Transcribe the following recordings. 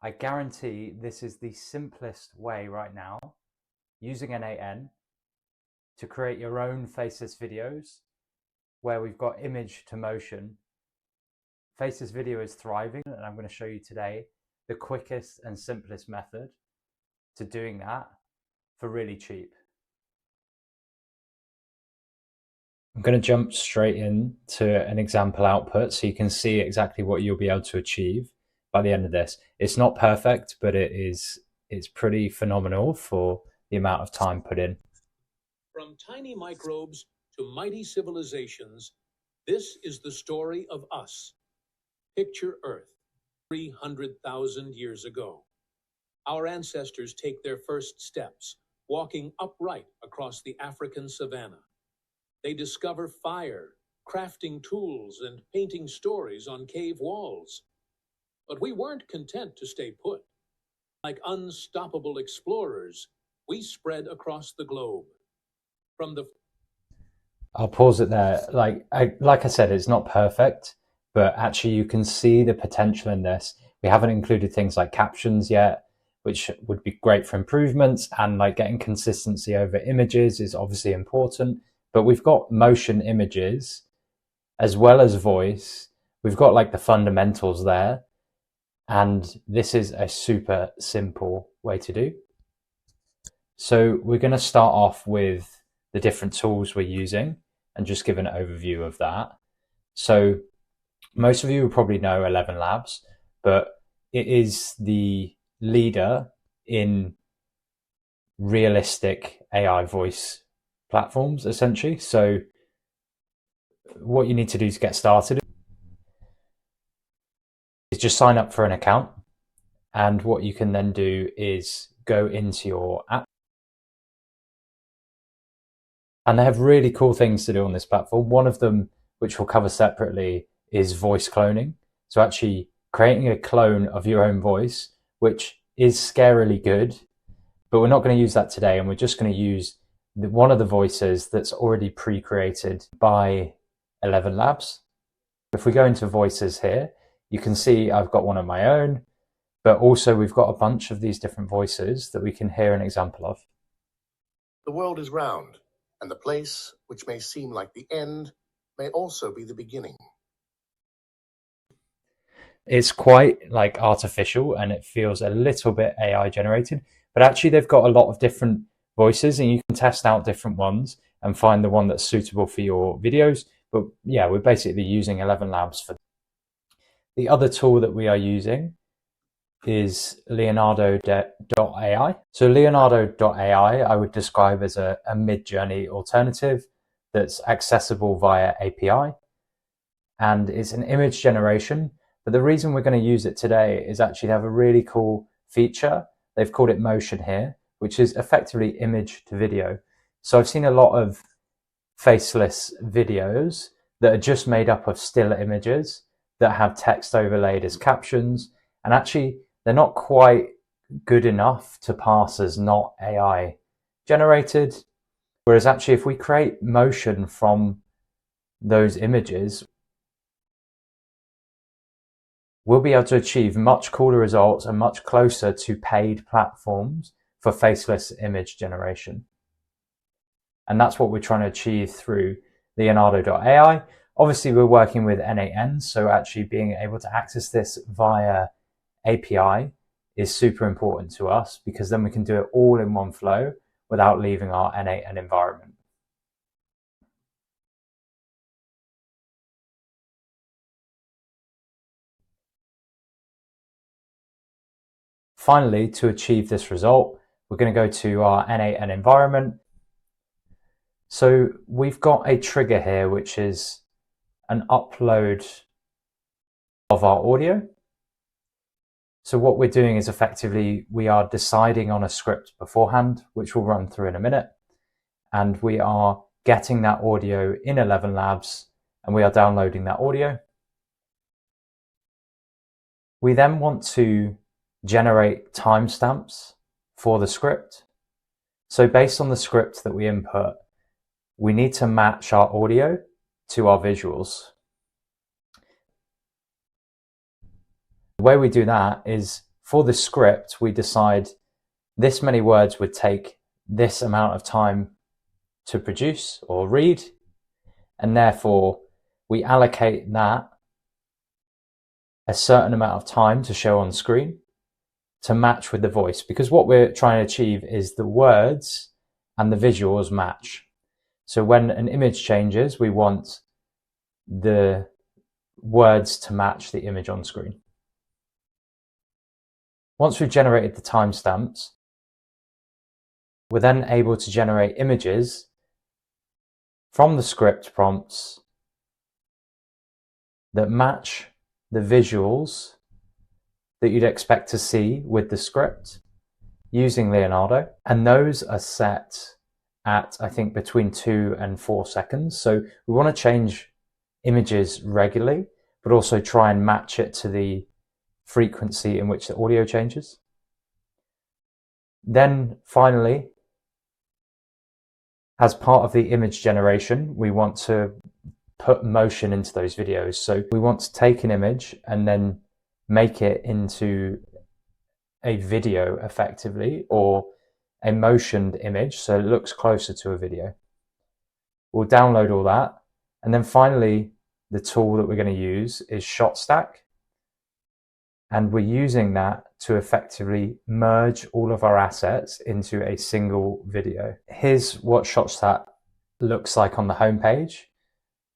I guarantee this is the simplest way right now, using N8N, to create your own faceless videos where we've got image to motion. Faceless video is thriving, and I'm going to show you today the quickest and simplest method to doing that for really cheap. I'm going to jump straight into an example output so you can see exactly what you'll be able to achieve by the end of this. It's not perfect, but it's pretty phenomenal for the amount of time put in. From tiny microbes to mighty civilizations, this is the story of us. Picture Earth, 300,000 years ago. Our ancestors take their first steps, walking upright across the African savanna. They discover fire, crafting tools, and painting stories on cave walls. But we weren't content to stay put. Like unstoppable explorers, we spread across the globe. I'll pause it there. Like I said, it's not perfect, but actually you can see the potential in this. We haven't included things like captions yet, which would be great for improvements, and like getting consistency over images is obviously important, but we've got motion images as well as voice. We've got like the fundamentals there, and this is a super simple way to do. So we're going to start off with the different tools we're using and just give an overview of that. So most of you will probably know Elevenlabs, but it is the leader in realistic AI voice platforms, essentially. So what you need to do to get started is just sign up for an account. And what you can then do is go into your app. And they have really cool things to do on this platform. One of them, which we'll cover separately, is voice cloning. So actually creating a clone of your own voice, which is scarily good, but we're not going to use that today. And we're just going to use one of the voices that's already pre-created by Elevenlabs. If we go into voices here, you can see I've got one of my own, but also we've got a bunch of these different voices that we can hear an example of. The world is round, and the place, which may seem like the end, may also be the beginning. It's quite like artificial, and it feels a little bit AI generated, but actually they've got a lot of different voices, and you can test out different ones and find the one that's suitable for your videos. But yeah, we're basically using Elevenlabs for. The other tool that we are using is Leonardo.ai. So Leonardo.ai I would describe as a mid-journey alternative that's accessible via API, and it's an image generation. But the reason we're going to use it today is actually to have a really cool feature. They've called it motion here, which is effectively image to video. So I've seen a lot of faceless videos that are just made up of still images that have text overlaid as captions, and actually they're not quite good enough to pass as not AI generated. Whereas actually if we create motion from those images, we'll be able to achieve much cooler results and much closer to paid platforms for faceless image generation. And that's what we're trying to achieve through Leonardo.ai. Obviously, we're working with N8N, so actually being able to access this via API is super important to us, because then we can do it all in one flow without leaving our N8N environment. Finally, to achieve this result, we're going to go to our N8N environment. So we've got a trigger here, which is an upload of our audio. So what we're doing is effectively we are deciding on a script beforehand, which we'll run through in a minute. And we are getting that audio in Elevenlabs, and we are downloading that audio. We then want to generate timestamps for the script. So based on the script that we input, we need to match our audio to our visuals. The way we do that is For the script, we decide this many words would take this amount of time to produce or read, and therefore we allocate that a certain amount of time to show on screen to match with the voice, because what we're trying to achieve is the words and the visuals match. So when an image changes, we want the words to match the image on screen. Once we've generated the timestamps, we're then able to generate images from the script prompts that match the visuals that you'd expect to see with the script using Leonardo. And those are set at, I think, between 2 and 4 seconds. So we want to change images regularly, but also try and match it to the frequency in which the audio changes. Then finally, as part of the image generation, we want to put motion into those videos. So we want to take an image and then make it into a video effectively, or a motioned image so it looks closer to a video. We'll download all that, and then finally the tool that we're going to use is ShotStack, and we're using that to effectively merge all of our assets into a single video. Here's what ShotStack looks like on the homepage.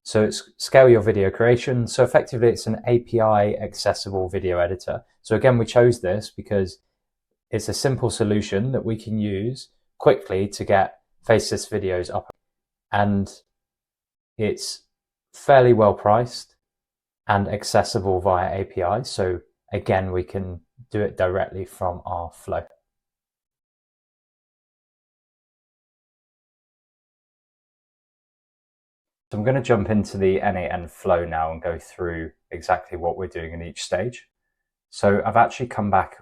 So it's scale your video creation. So effectively it's an API accessible video editor. So again, we chose this because it's a simple solution that we can use quickly to get faceless videos up. And it's fairly well priced and accessible via API. So again, we can do it directly from our flow. So I'm going to jump into the N8N flow now and go through exactly what we're doing in each stage. So I've actually come back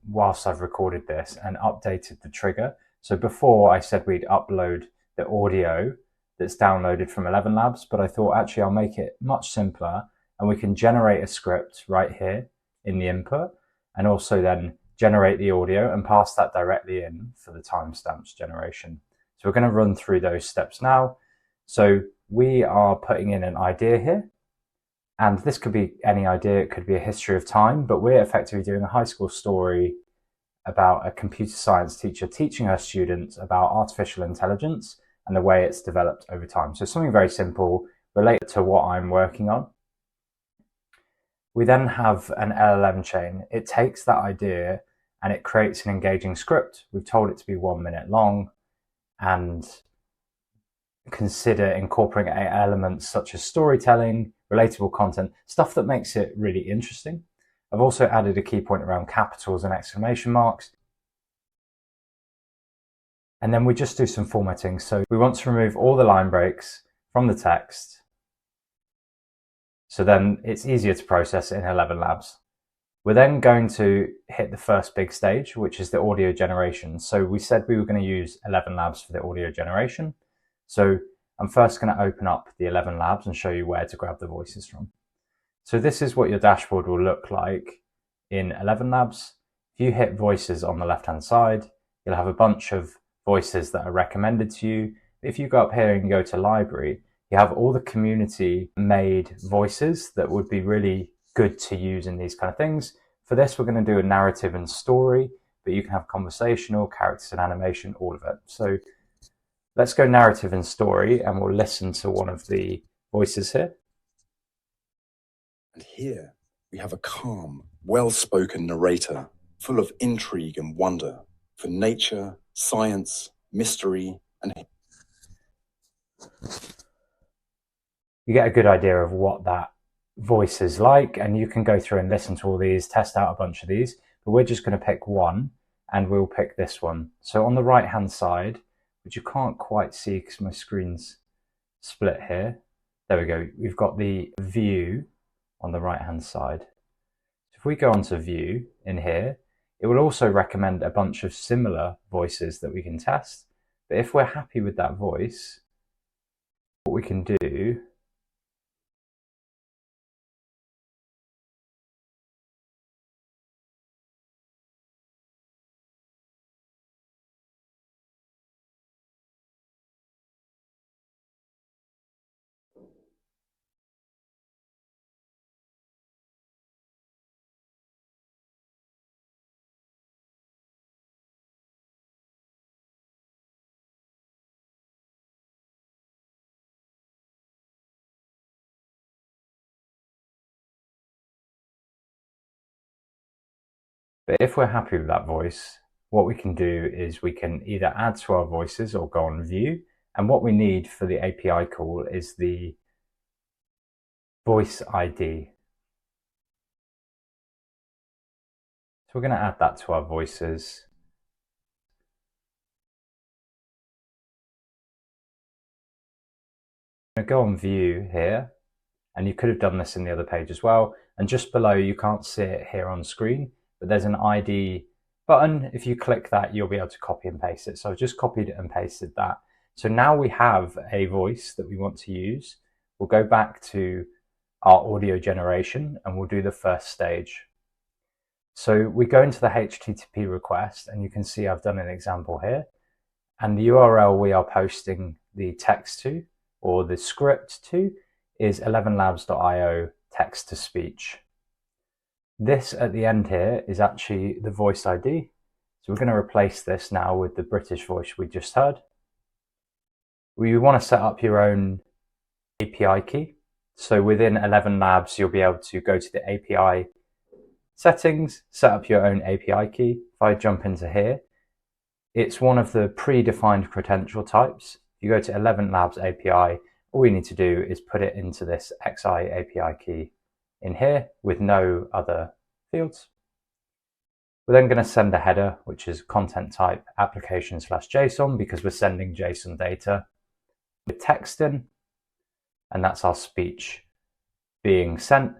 whilst I've recorded this and updated the trigger. So before I said we'd upload the audio that's downloaded from Elevenlabs, but I thought actually I'll make it much simpler and we can generate a script right here in the input, and also then generate the audio and pass that directly in for the timestamps generation. So we're going to run through those steps now. So we are putting in an idea here, and this could be any idea. It could be a history of time, but we're effectively doing a high school story about a computer science teacher teaching her students about artificial intelligence and the way it's developed over time. So something very simple related to what I'm working on. We then have an LLM chain. It takes that idea and it creates an engaging script. We've told it to be 1 minute long, and consider incorporating elements such as storytelling, relatable content, stuff that makes it really interesting. I've also added a key point around capitals and exclamation marks. And then we just do some formatting. So we want to remove all the line breaks from the text, so then it's easier to process it in Elevenlabs. We're then going to hit the first big stage, which is the audio generation. So we said we were going to use Elevenlabs for the audio generation. So I'm first going to open up the Elevenlabs and show you where to grab the voices from. So this is what your dashboard will look like in Elevenlabs. If you hit voices on the left-hand side, you'll have a bunch of voices that are recommended to you. If you go up here and go to library, you have all the community made voices that would be really good to use in these kind of things. For this, we're going to do a narrative and story, but you can have conversational, characters and animation, all of it. So let's go narrative and story, and we'll listen to one of the voices here. And here we have a calm, well-spoken narrator, full of intrigue and wonder for nature, science, mystery, and you get a good idea of what that voice is like, and you can go through and listen to all these, test out a bunch of these, but we're just going to pick one, and we'll pick this one. So on the right hand side, which you can't quite see because my screen's split here, there we go, we've got the view on the right hand side. So if we go onto view in here, it will also recommend a bunch of similar voices that we can test, but if we're happy with that voice, what we can do But if we're happy with that voice, what we can do is we can either add to our voices or go on view. And what we need for the API call is the voice ID. So we're going to add that to our voices. I'm going to go on view here, and you could have done this in the other page as well. And just below, you can't see it here on screen, but there's an ID button. If you click that, you'll be able to copy and paste it. So I've just copied and pasted that. So now we have a voice that we want to use. We'll go back to our audio generation and we'll do the first stage. So we go into the HTTP request, and you can see I've done an example here. And the URL we are posting the text to, or the script to, is elevenlabs.io text to speech. This at the end here is actually the voice ID. So we're going to replace this now with the British voice we just heard. You want to set up your own API key. So within ElevenLabs, you'll be able to go to the API settings, set up your own API key. If I jump into here, it's one of the predefined credential types. If you go to ElevenLabs API, all you need to do is put it into this XI API key in here with no other fields. We're then going to send a header, which is content type application/JSON, because we're sending JSON data with text in, and that's our speech being sent.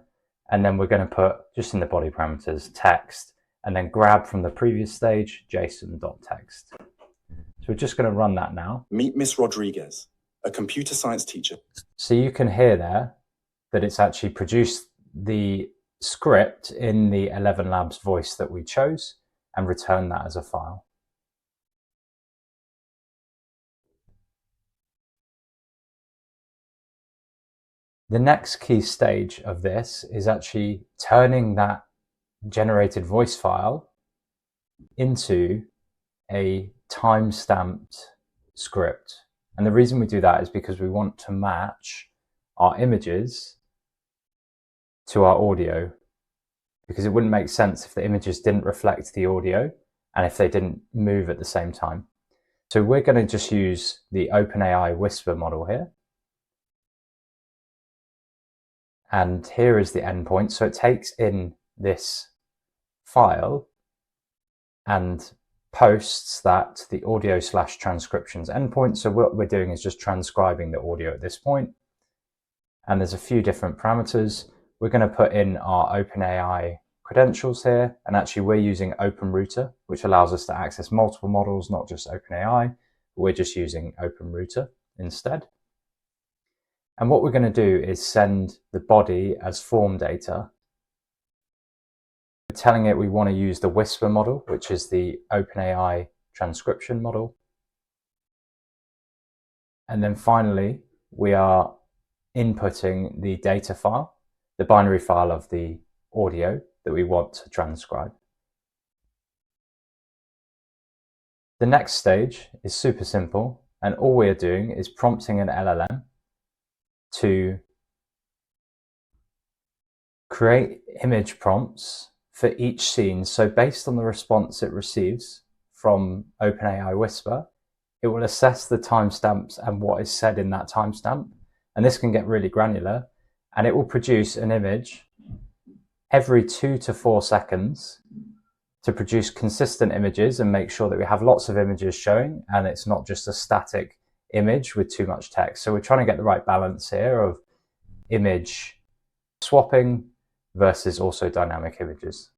And then we're going to put, just in the body parameters, text, and then grab from the previous stage, json.text. So we're just going to run that now. Meet Miss Rodriguez, a computer science teacher. So you can hear there that it's actually produced the script in the ElevenLabs voice that we chose and return that as a file. The next key stage of this is actually turning that generated voice file into a time-stamped script. And the reason we do that is because we want to match our images to our audio, because it wouldn't make sense if the images didn't reflect the audio and if they didn't move at the same time. So we're going to just use the OpenAI Whisper model here. And here is the endpoint. So it takes in this file and posts that to the audio/transcriptions endpoint. So what we're doing is just transcribing the audio at this point. And there's a few different parameters. We're going to put in our OpenAI credentials here. And actually we're using OpenRouter, which allows us to access multiple models, not just OpenAI. We're just using OpenRouter instead. And what we're going to do is send the body as form data. We're telling it we want to use the Whisper model, which is the OpenAI transcription model. And then finally, we are inputting the data file, the binary file of the audio that we want to transcribe. The next stage is super simple, and all we're doing is prompting an LLM to create image prompts for each scene. So based on the response it receives from OpenAI Whisper, it will assess the timestamps and what is said in that timestamp. And this can get really granular, and it will produce an image every 2 to 4 seconds to produce consistent images and make sure that we have lots of images showing and it's not just a static image with too much text. So we're trying to get the right balance here of image swapping versus also dynamic images.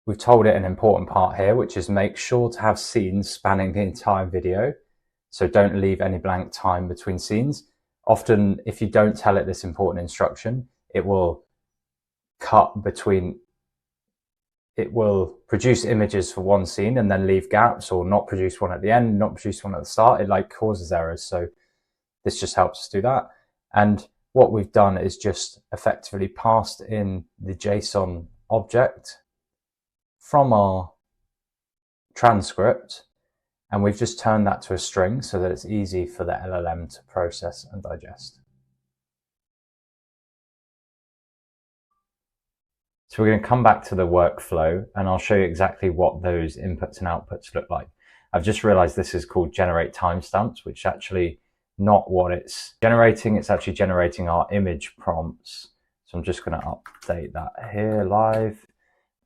We've told it an important part here, which is make sure to have scenes spanning the entire video. So don't leave any blank time between scenes. Often, if you don't tell it this important instruction, it will cut between, it will produce images for one scene and then leave gaps, or not produce one at the end, not produce one at the start. It like causes errors. So this just helps us do that. And what we've done is just effectively passed in the JSON object from our transcript, and we've just turned that to a string so that it's easy for the LLM to process and digest. So we're going to come back to the workflow and I'll show you exactly what those inputs and outputs look like. I've just realized this is called generate timestamps, which is actually not what it's generating. It's actually generating our image prompts. So I'm just going to update that here live.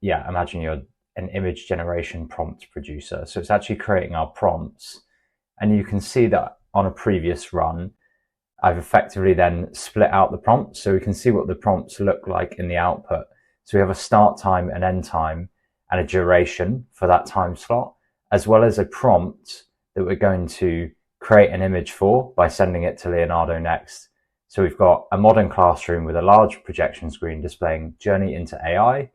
Yeah, imagine you're an image generation prompt producer. So it's actually creating our prompts. And you can see that on a previous run, I've effectively then split out the prompts. So we can see what the prompts look like in the output. So we have a start time, an end time, and a duration for that time slot, as well as a prompt that we're going to create an image for by sending it to Leonardo next. So we've got a modern classroom with a large projection screen displaying Journey into AI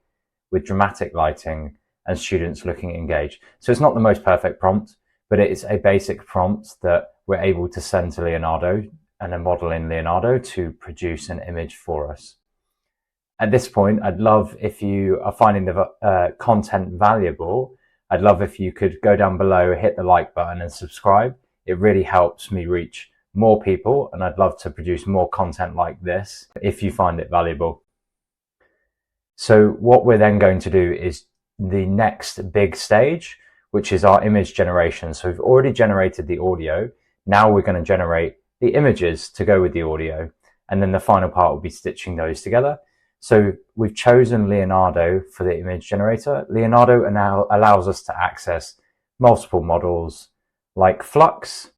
with dramatic lighting and students looking engaged. So it's not the most perfect prompt, but it is a basic prompt that we're able to send to Leonardo and a model in Leonardo to produce an image for us. At this point, I'd love, if you are finding the content valuable, I'd love if you could go down below, hit the like button and subscribe. It really helps me reach more people, and I'd love to produce more content like this if you find it valuable. So what we're then going to do is the next big stage, which is our image generation. So we've already generated the audio. Now we're going to generate the images to go with the audio. And then the final part will be stitching those together. So we've chosen Leonardo for the image generator. Leonardo now allows us to access multiple models like Flux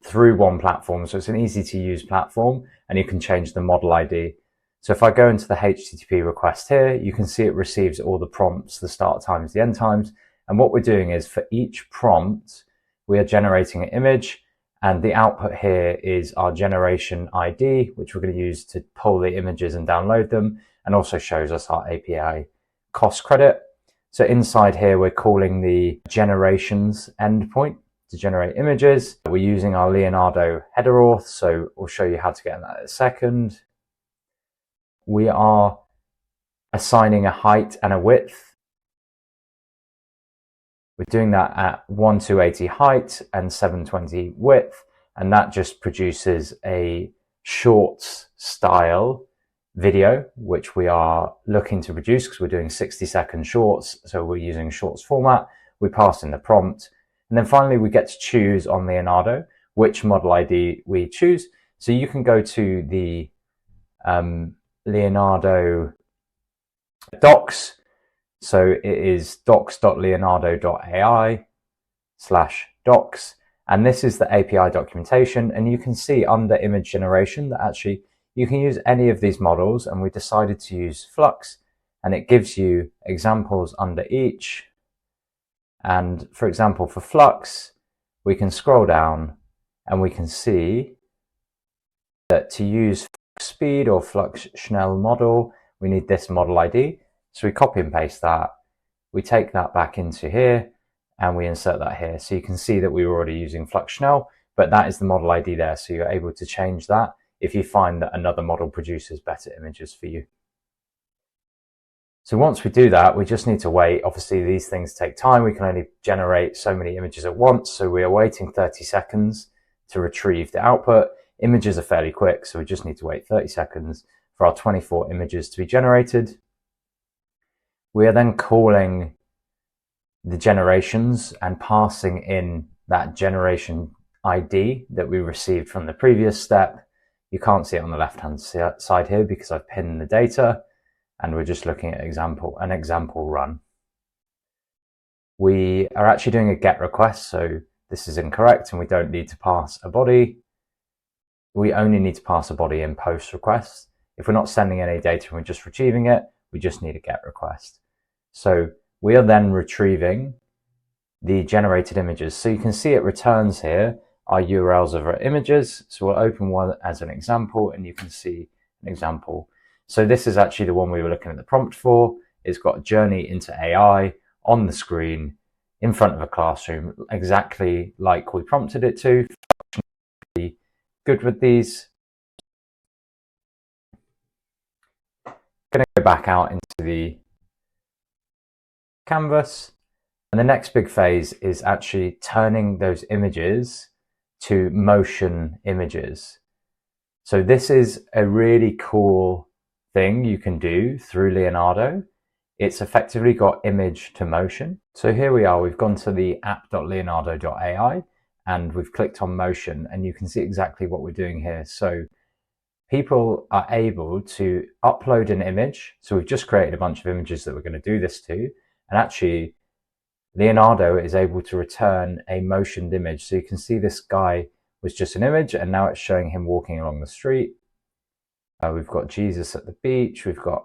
through one platform. So it's an easy to use platform, and you can change the model ID. So if I go into the HTTP request here, you can see it receives all the prompts, the start times, the end times. And what we're doing is for each prompt, we are generating an image, and the output here is our generation ID, which we're going to use to pull the images and download them, and also shows us our API cost credit. So inside here, we're calling the generations endpoint to generate images. We're using our Leonardo header auth, so we'll show you how to get that in a second. We are assigning a height and a width. We're doing that at 1280 height and 720 width, and that just produces a shorts style video, which we are looking to produce because we're doing 60-second shorts. So we're using shorts format. We pass in the prompt, and then finally we get to choose on Leonardo which model ID we choose. So you can go to the Leonardo docs. So it is docs.leonardo.ai/docs. And this is the API documentation. And you can see under image generation that actually you can use any of these models. And we decided to use Flux, and it gives you examples under each. And for example, for Flux, we can scroll down and we can see that to use Flux Speed or Flux Schnell model, we need this model ID. So we copy and paste that, we take that back into here, and we insert that here. So you can see that we were already using Flux Schnell, but that is the model ID there. So you're able to change that if you find that another model produces better images for you. So once we do that, we just need to wait. Obviously, these things take time. We can only generate so many images at once. So we are waiting 30 seconds to retrieve the output. Images are fairly quick, so we just need to wait 30 seconds for our 24 images to be generated. We are then calling the generations and passing in that generation ID that we received from the previous step. You can't see it on the left-hand side here because I've pinned the data, and we're just looking at an example run. We are actually doing a GET request, so this is incorrect, and we don't need to pass a body. We only need to pass a body in post request. If we're not sending any data and we're just retrieving it, we just need a GET request. So we are then retrieving the generated images. So you can see it returns here our URLs of our images. So we'll open one as an example, and you can see an example. So this is actually the one we were looking at the prompt for. It's got a journey into AI on the screen in front of a classroom, exactly like we prompted it to. Good with these. Going to go back out into the canvas, and the next big phase is actually turning those images to motion images. So this is a really cool thing you can do through Leonardo. It's effectively got image to motion. So here we are, we've gone to the app.leonardo.ai and we've clicked on motion, and you can see exactly what we're doing here. So people are able to upload an image. So we've just created a bunch of images that we're going to do this to. And actually, Leonardo is able to return a motioned image. So you can see this guy was just an image, and now it's showing him walking along the street. We've got Jesus at the beach. We've got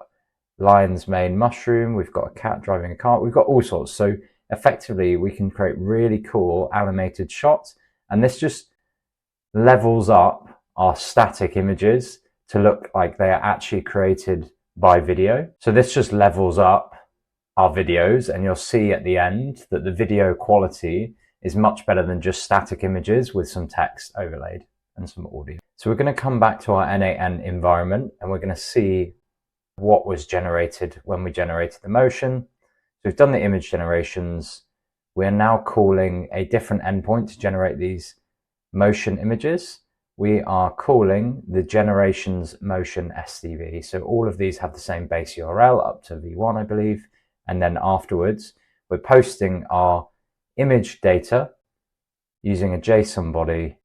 lion's mane mushroom. We've got a cat driving a car. We've got all sorts. So effectively, we can create really cool animated shots. And this just levels up our static images to look like they are actually created by video. So this just levels up our videos, and you'll see at the end that the video quality is much better than just static images with some text overlaid and some audio. So we're going to come back to our N8N environment, and we're going to see what was generated when we generated the motion. So we've done the image generations. We're now calling a different endpoint to generate these motion images. We are calling the generations motion SDV. So all of these have the same base URL up to V1, I believe. And then afterwards, we're posting our image data using a JSON body,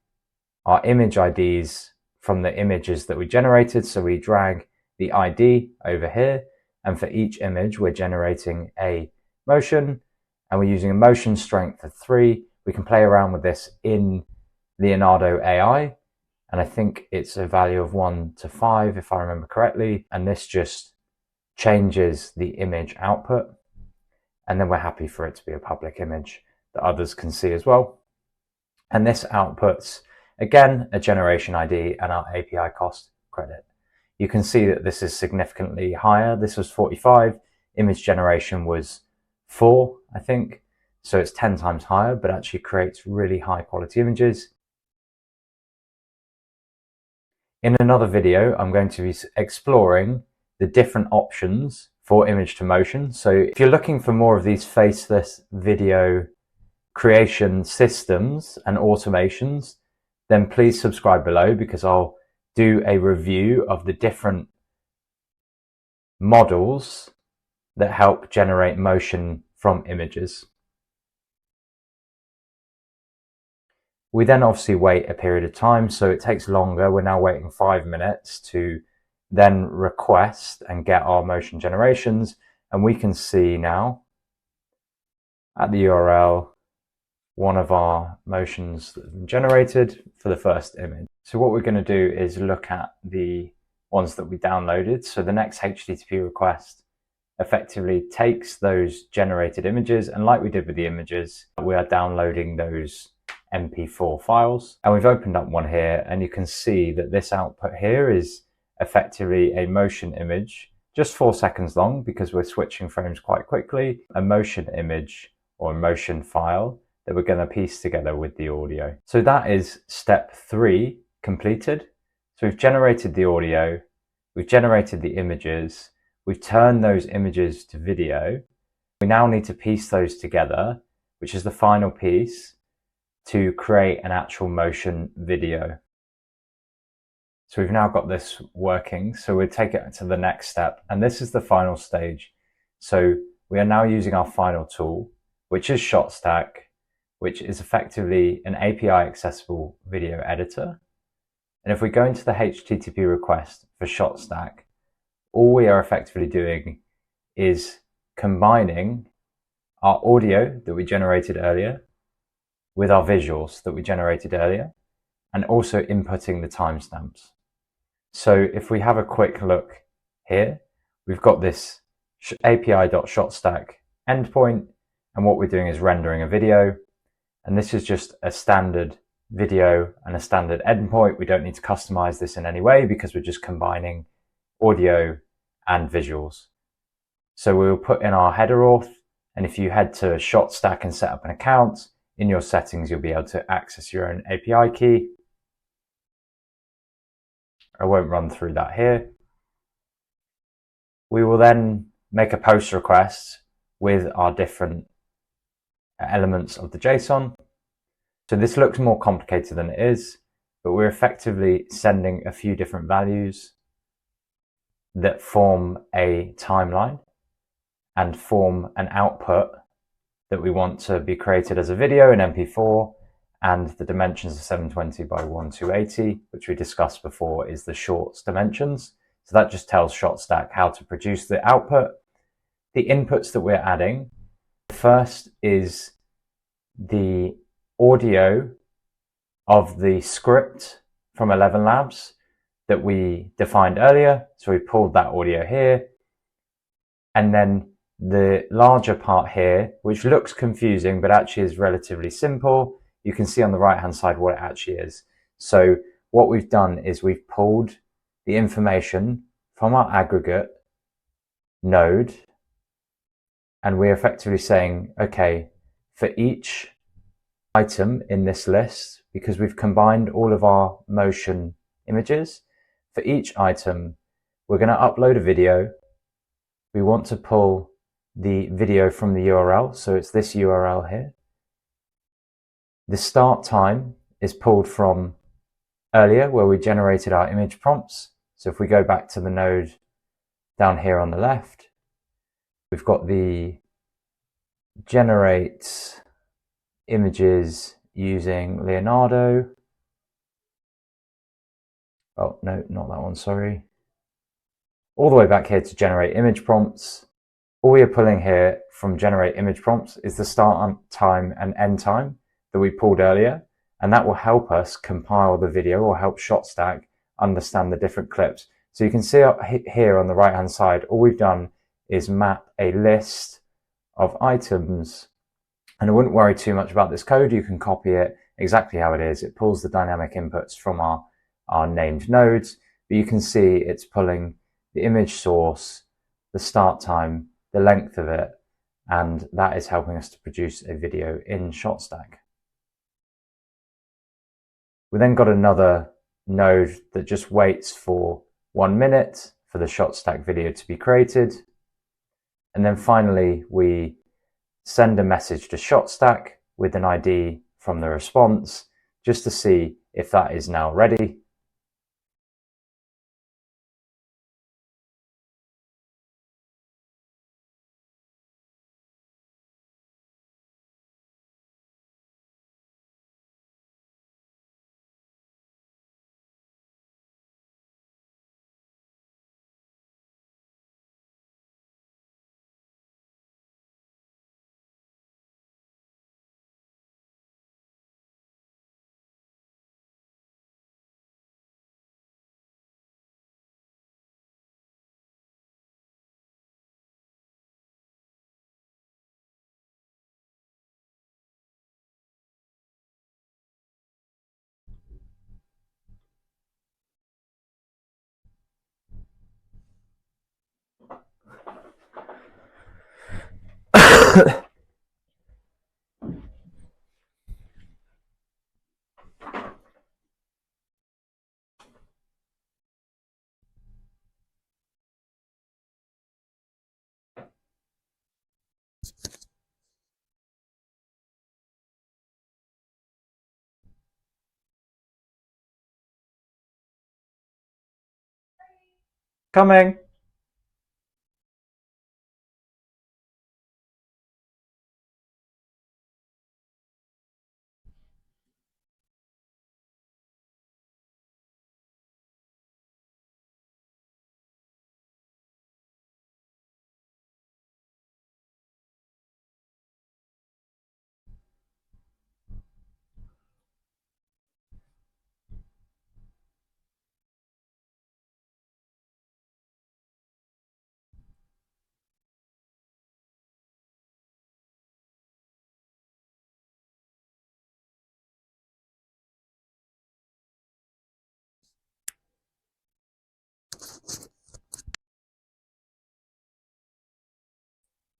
our image IDs from the images that we generated. So we drag the ID over here, and for each image, we're generating a motion, and we're using a motion strength of 3. We can play around with this in Leonardo AI, and I think it's a value of 1 to 5, if I remember correctly. And this just changes the image output, and then we're happy for it to be a public image that others can see as well. And this outputs, again, a generation ID and our API cost credit. You can see that this is significantly higher. This was 45, image generation was 4, I think. So it's 10 times higher, but actually creates really high quality images. In another video, I'm going to be exploring the different options for image to motion. So if you're looking for more of these faceless video creation systems and automations, then please subscribe below, because I'll do a review of the different models that help generate motion from images. We then obviously wait a period of time, so it takes longer. We're now waiting 5 minutes to then request and get our motion generations, and we can see now at the URL one of our motions that have been generated for the first image. So what we're going to do is look at the ones that we downloaded. So the next HTTP request effectively takes those generated images, and like we did with the images, we are downloading those MP4 files. And we've opened up one here, and you can see that this output here is effectively a motion image, just 4 seconds long, because we're switching frames quite quickly, a motion image or a motion file that we're going to piece together with the audio. So that is step 3 completed. So we've generated the audio, we've generated the images, we've turned those images to video. We now need to piece those together, which is the final piece, to create an actual motion video. So we've now got this working. So we'll take it to the next step, and this is the final stage. So we are now using our final tool, which is ShotStack, which is effectively an API accessible video editor. And if we go into the HTTP request for ShotStack, all we are effectively doing is combining our audio that we generated earlier with our visuals that we generated earlier, and also inputting the timestamps. So if we have a quick look here, we've got this API.shotstack endpoint, and what we're doing is rendering a video. And this is just a standard video and a standard endpoint. We don't need to customize this in any way, because we're just combining audio and visuals. So we'll put in our header auth, and if you head to ShotStack and set up an account, in your settings, you'll be able to access your own API key. I won't run through that here. We will then make a post request with our different elements of the JSON. So this looks more complicated than it is, but we're effectively sending a few different values. that form a timeline and form an output that we want to be created as a video in MP4, and the dimensions of 720 by 1280, which we discussed before, is the shorts dimensions. So that just tells ShotStack how to produce the output. The inputs that we're adding, first is the audio of the script from Elevenlabs that we defined earlier. So we pulled that audio here. And then the larger part here, which looks confusing, but actually is relatively simple. You can see on the right-hand side what it actually is. So what we've done is we've pulled the information from our aggregate node, and we're effectively saying, okay, for each item in this list, because we've combined all of our motion images, for each item, we're going to upload a video. We want to pull the video from the URL, so it's this URL here. The start time is pulled from earlier where we generated our image prompts. So if we go back to the node down here on the left, we've got the generate images using Leonardo. Oh, no, not that one, sorry. All the way back here to generate image prompts. All we are pulling here from generate image prompts is the start time and end time that we pulled earlier, and that will help us compile the video or help ShotStack understand the different clips. So you can see up here on the right hand side, all we've done is map a list of items, and I wouldn't worry too much about this code. You can copy it exactly how it is. It pulls the dynamic inputs from our named nodes, but you can see it's pulling the image source, the start time, the length of it, and that is helping us to produce a video in ShotStack. We then got another node that just waits for 1 minute for the ShotStack video to be created. And then finally, we send a message to ShotStack with an ID from the response just to see if that is now ready. Coming.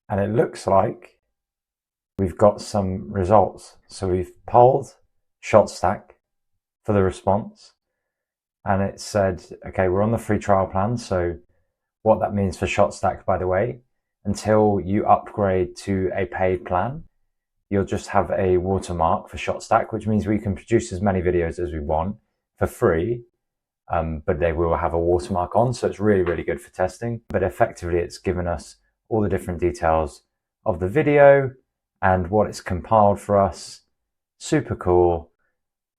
And it looks like we've got some results. So we've polled ShotStack for the response, and it said, okay, we're on the free trial plan. So what that means for ShotStack, by the way, until you upgrade to a paid plan, you'll just have a watermark for ShotStack, which means we can produce as many videos as we want for free. but they will have a watermark on. So it's really, really good for testing. But effectively, it's given us all the different details of the video and what it's compiled for us. Super cool.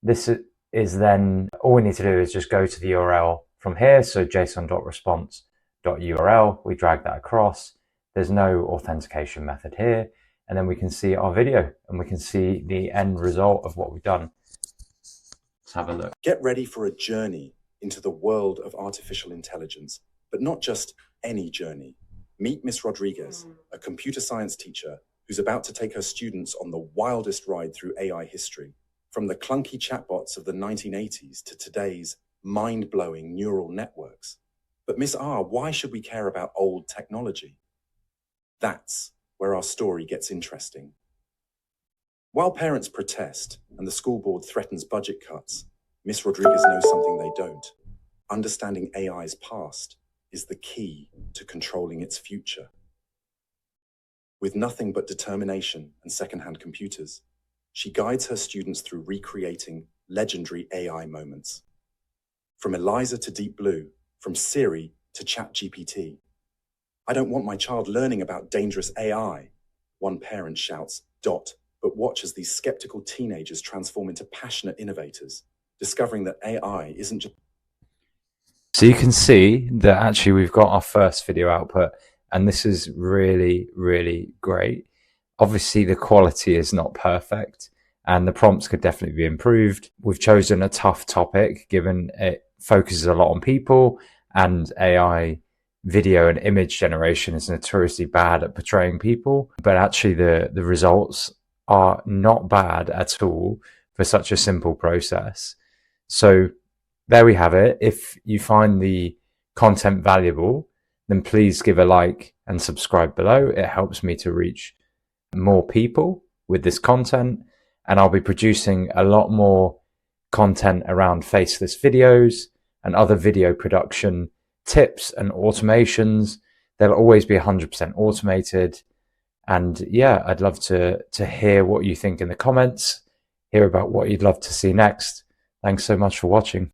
This is then, all we need to do is just go to the URL from here. So json.response.url, we drag that across. There's no authentication method here. And then we can see our video and we can see the end result of what we've done. Let's have a look. Get ready for a journey into the world of artificial intelligence, but not just any journey. Meet Miss Rodriguez, a computer science teacher who's about to take her students on the wildest ride through AI history, from the clunky chatbots of the 1980s to today's mind-blowing neural networks. But Miss R, why should we care about old technology? That's where our story gets interesting. While parents protest and the school board threatens budget cuts, Miss Rodriguez knows something they don't. Understanding AI's past is the key to controlling its future. With nothing but determination and secondhand computers, she guides her students through recreating legendary AI moments. From Eliza to Deep Blue, from Siri to ChatGPT. I don't want my child learning about dangerous AI, one parent shouts, but watch as these skeptical teenagers transform into passionate innovators, discovering that AI isn't just... So you can see that actually we've got our first video output, and this is really, really great. Obviously the quality is not perfect and the prompts could definitely be improved. We've chosen a tough topic given it focuses a lot on people, and AI video and image generation is notoriously bad at portraying people, but actually the results are not bad at all for such a simple process. So there we have it. If you find the content valuable, then please give a like and subscribe below. It helps me to reach more people with this content, and I'll be producing a lot more content around faceless videos and other video production tips and automations. They'll always be 100% automated. And yeah, I'd love to hear what you think in the comments, hear about what you'd love to see next. Thanks so much for watching.